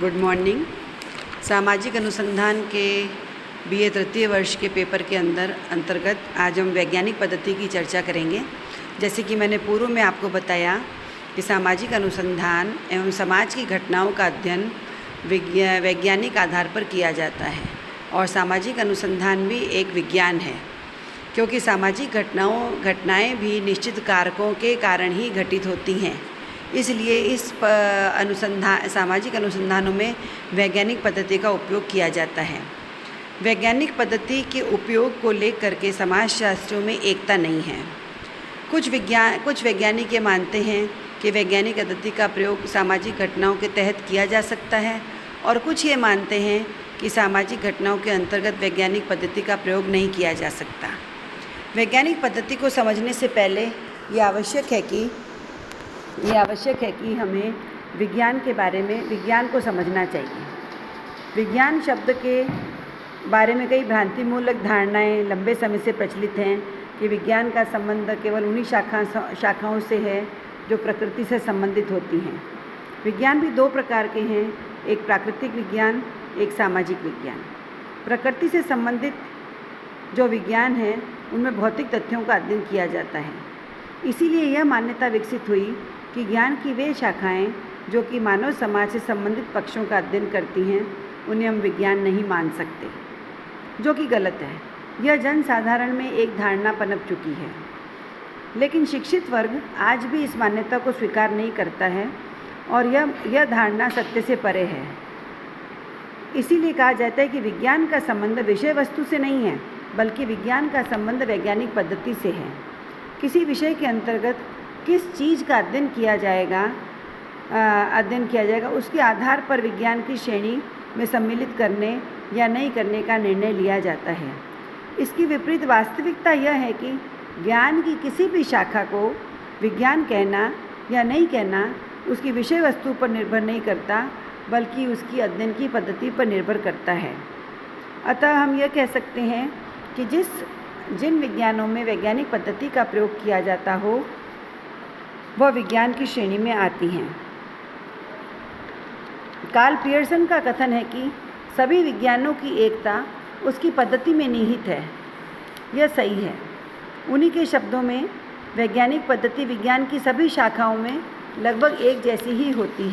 Good morning. सामाजिक अनुसंधान के बीए तृतीय वर्ष के पेपर के अंतर्गत आज हम वैज्ञानिक पद्धति की चर्चा करेंगे। जैसे कि मैंने पूर्व में आपको बताया कि सामाजिक अनुसंधान एवं समाज की घटनाओं का अध्ययन वैज्ञानिक आधार पर किया जाता है और सामाजिक अनुसंधान भी एक विज्ञान है, क्योंकि सामाजिक घटनाएं भी निश्चित कारकों के कारण ही घटित होती हैं। इसलिए इस सामाजिक अनुसंधानों में वैज्ञानिक पद्धति का उपयोग किया जाता है। वैज्ञानिक पद्धति के उपयोग को लेकर के समाजशास्त्रियों में एकता नहीं है। कुछ वैज्ञानिक ये मानते हैं कि वैज्ञानिक पद्धति का प्रयोग सामाजिक घटनाओं के तहत किया जा सकता है और कुछ ये मानते हैं कि सामाजिक घटनाओं के अंतर्गत वैज्ञानिक पद्धति का प्रयोग नहीं किया जा सकता। वैज्ञानिक पद्धति को समझने से पहले ये आवश्यक है कि हमें विज्ञान के बारे में विज्ञान को समझना चाहिए। विज्ञान शब्द के बारे में कई भ्रांतिमूलक धारणाएं लंबे समय से प्रचलित हैं कि विज्ञान का संबंध केवल उन्हीं शाखाओं से है जो प्रकृति से संबंधित होती हैं। विज्ञान भी दो प्रकार के हैं, एक प्राकृतिक विज्ञान, एक सामाजिक विज्ञान। प्रकृति से संबंधित जो विज्ञान है उनमें भौतिक तथ्यों का अध्ययन किया जाता है। इसीलिए यह मान्यता विकसित हुई कि ज्ञान की वे शाखाएं जो कि मानव समाज से संबंधित पक्षों का अध्ययन करती हैं उन्हें हम विज्ञान नहीं मान सकते, जो कि गलत है। यह जन साधारण में एक धारणा पनप चुकी है, लेकिन शिक्षित वर्ग आज भी इस मान्यता को स्वीकार नहीं करता है और यह धारणा सत्य से परे है। इसीलिए कहा जाता है कि विज्ञान का संबंध विषय वस्तु से नहीं है, बल्कि विज्ञान का संबंध वैज्ञानिक पद्धति से है। किसी विषय के अंतर्गत किस चीज़ का अध्ययन किया जाएगा उसके आधार पर विज्ञान की श्रेणी में सम्मिलित करने या नहीं करने का निर्णय लिया जाता है। इसकी विपरीत वास्तविकता यह है कि ज्ञान की किसी भी शाखा को विज्ञान कहना या नहीं कहना उसकी विषय वस्तु पर निर्भर नहीं करता, बल्कि उसकी अध्ययन की पद्धति पर निर्भर करता है। अतः हम यह कह सकते हैं कि जिन विज्ञानों में वैज्ञानिक पद्धति का प्रयोग किया जाता हो वह विज्ञान की श्रेणी में आती हैं। कार्ल पियर्सन का कथन है कि सभी विज्ञानों की एकता उसकी पद्धति में निहित है। यह सही है। उन्हीं के शब्दों में वैज्ञानिक पद्धति विज्ञान की सभी शाखाओं में लगभग एक जैसी ही होती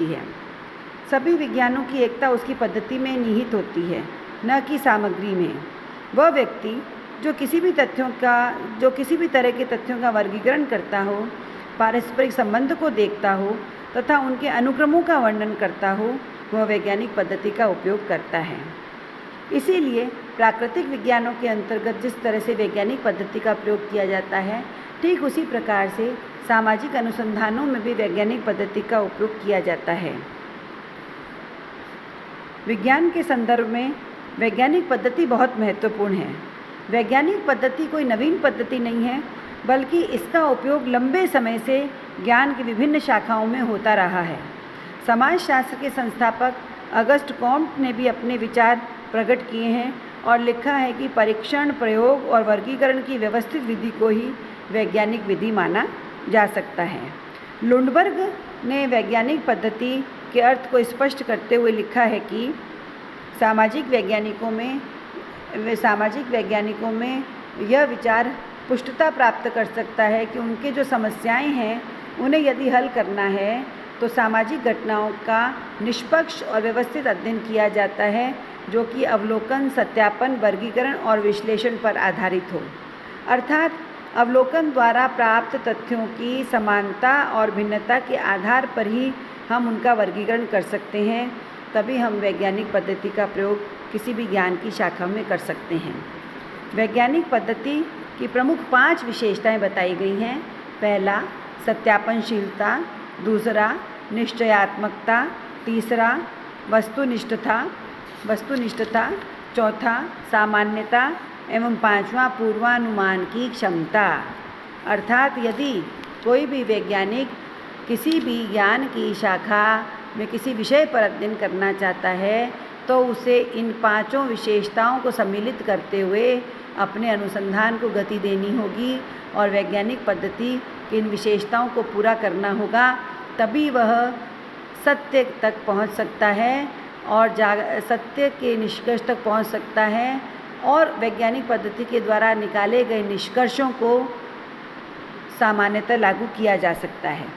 है। सभी विज्ञानों की एकता उसकी पद्धति में निहित होती है, न कि सामग्री में। वह व्यक्ति जो किसी भी तरह के तथ्यों का वर्गीकरण करता हो, पारस्परिक संबंध को देखता हो तथा उनके अनुक्रमों का वर्णन करता हो, वह वैज्ञानिक पद्धति का उपयोग करता है। इसीलिए प्राकृतिक विज्ञानों के अंतर्गत जिस तरह से वैज्ञानिक पद्धति का प्रयोग किया जाता है, ठीक उसी प्रकार से सामाजिक अनुसंधानों में भी वैज्ञानिक पद्धति का उपयोग किया जाता है। विज्ञान के संदर्भ में वैज्ञानिक पद्धति बहुत महत्वपूर्ण है। वैज्ञानिक पद्धति कोई नवीन पद्धति नहीं है, बल्कि इसका उपयोग लंबे समय से ज्ञान की विभिन्न शाखाओं में होता रहा है। समाजशास्त्र के संस्थापक अगस्ट कॉम्ट ने भी अपने विचार प्रकट किए हैं और लिखा है कि परीक्षण, प्रयोग और वर्गीकरण की व्यवस्थित विधि को ही वैज्ञानिक विधि माना जा सकता है। लुंडबर्ग ने वैज्ञानिक पद्धति के अर्थ को स्पष्ट करते हुए लिखा है कि सामाजिक वैज्ञानिकों में यह विचार पुष्टता प्राप्त कर सकता है कि उनके जो समस्याएं हैं उन्हें यदि हल करना है तो सामाजिक घटनाओं का निष्पक्ष और व्यवस्थित अध्ययन किया जाता है, जो कि अवलोकन, सत्यापन, वर्गीकरण और विश्लेषण पर आधारित हो। अर्थात अवलोकन द्वारा प्राप्त तथ्यों की समानता और भिन्नता के आधार पर ही हम उनका वर्गीकरण कर सकते हैं। तभी हम वैज्ञानिक पद्धति का प्रयोग किसी भी ज्ञान की शाखा में कर सकते हैं। वैज्ञानिक पद्धति की प्रमुख 5 विशेषताएं बताई गई हैं। पहला, सत्यापनशीलता। दूसरा, निश्चयात्मकता। तीसरा, वस्तुनिष्ठता। चौथा, सामान्यता एवं पांचवा, पूर्वानुमान की क्षमता। अर्थात यदि कोई भी वैज्ञानिक किसी भी ज्ञान की शाखा में किसी विषय पर अध्ययन करना चाहता है तो उसे इन 5 विशेषताओं को सम्मिलित करते हुए अपने अनुसंधान को गति देनी होगी और वैज्ञानिक पद्धति की इन विशेषताओं को पूरा करना होगा। तभी वह सत्य तक पहुंच सकता है और सत्य के निष्कर्ष तक पहुंच सकता है और वैज्ञानिक पद्धति के द्वारा निकाले गए निष्कर्षों को सामान्यतः लागू किया जा सकता है।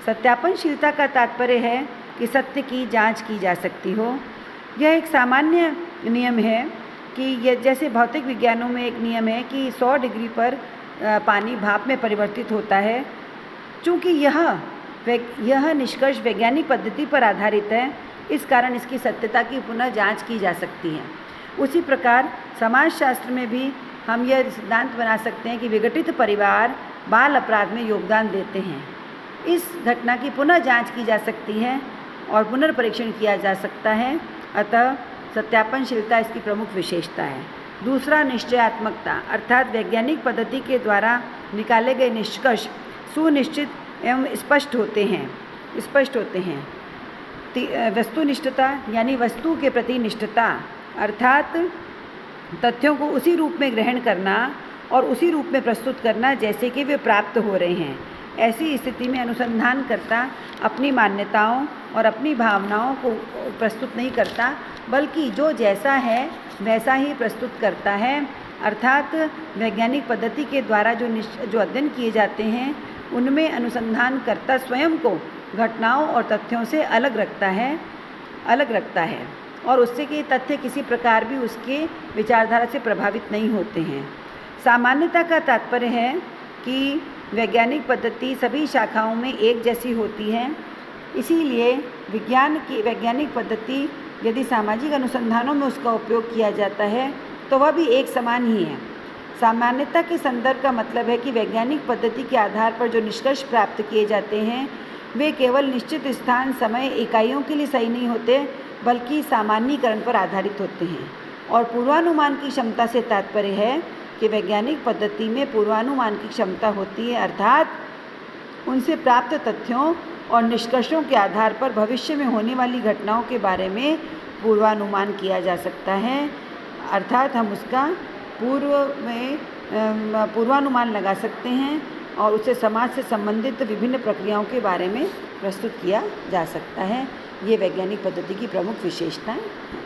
सत्यापनशीलता का तात्पर्य है कि सत्य की जांच की जा सकती हो। यह एक सामान्य नियम है कि यह जैसे भौतिक विज्ञानों में एक नियम है कि 100 डिग्री पर पानी भाप में परिवर्तित होता है। चूँकि यह निष्कर्ष वैज्ञानिक पद्धति पर आधारित है, इस कारण इसकी सत्यता की पुनः जांच की जा सकती है। उसी प्रकार समाजशास्त्र में भी हम यह सिद्धांत बना सकते हैं कि विघटित परिवार बाल अपराध में योगदान देते हैं। इस घटना की पुनः जांच की जा सकती है और पुनर्परीक्षण किया जा सकता है। अतः सत्यापनशीलता इसकी प्रमुख विशेषता है। दूसरा, निश्चयात्मकता, अर्थात वैज्ञानिक पद्धति के द्वारा निकाले गए निष्कर्ष सुनिश्चित एवं स्पष्ट होते हैं। वस्तुनिष्ठता यानी वस्तु के प्रति निष्ठता, अर्थात तथ्यों को उसी रूप में ग्रहण करना और उसी रूप में प्रस्तुत करना जैसे कि वे प्राप्त हो रहे हैं। ऐसी स्थिति में अनुसंधानकर्ता अपनी मान्यताओं और अपनी भावनाओं को प्रस्तुत नहीं करता, बल्कि जो जैसा है वैसा ही प्रस्तुत करता है। अर्थात वैज्ञानिक पद्धति के द्वारा जो अध्ययन किए जाते हैं उनमें अनुसंधानकर्ता स्वयं को घटनाओं और तथ्यों से अलग रखता है और उससे कि तथ्य किसी प्रकार भी उसके विचारधारा से प्रभावित नहीं होते हैं। सामान्यता का तात्पर्य है कि वैज्ञानिक पद्धति सभी शाखाओं में एक जैसी होती है। इसीलिए विज्ञान की वैज्ञानिक पद्धति यदि सामाजिक अनुसंधानों में उसका उपयोग किया जाता है तो वह भी एक समान ही है। सामान्यता के संदर्भ का मतलब है कि वैज्ञानिक पद्धति के आधार पर जो निष्कर्ष प्राप्त किए जाते हैं वे केवल निश्चित स्थान, समय, इकाइयों के लिए सही नहीं होते, बल्कि सामान्यीकरण पर आधारित होते हैं। और पूर्वानुमान की क्षमता से तात्पर्य है कि वैज्ञानिक पद्धति में पूर्वानुमान की क्षमता होती है, अर्थात उनसे प्राप्त तथ्यों और निष्कर्षों के आधार पर भविष्य में होने वाली घटनाओं के बारे में पूर्वानुमान किया जा सकता है। अर्थात हम उसका पूर्वानुमान लगा सकते हैं और उसे समाज से संबंधित विभिन्न प्रक्रियाओं के बारे में प्रस्तुत किया जा सकता है। ये वैज्ञानिक पद्धति की प्रमुख विशेषताएं हैं।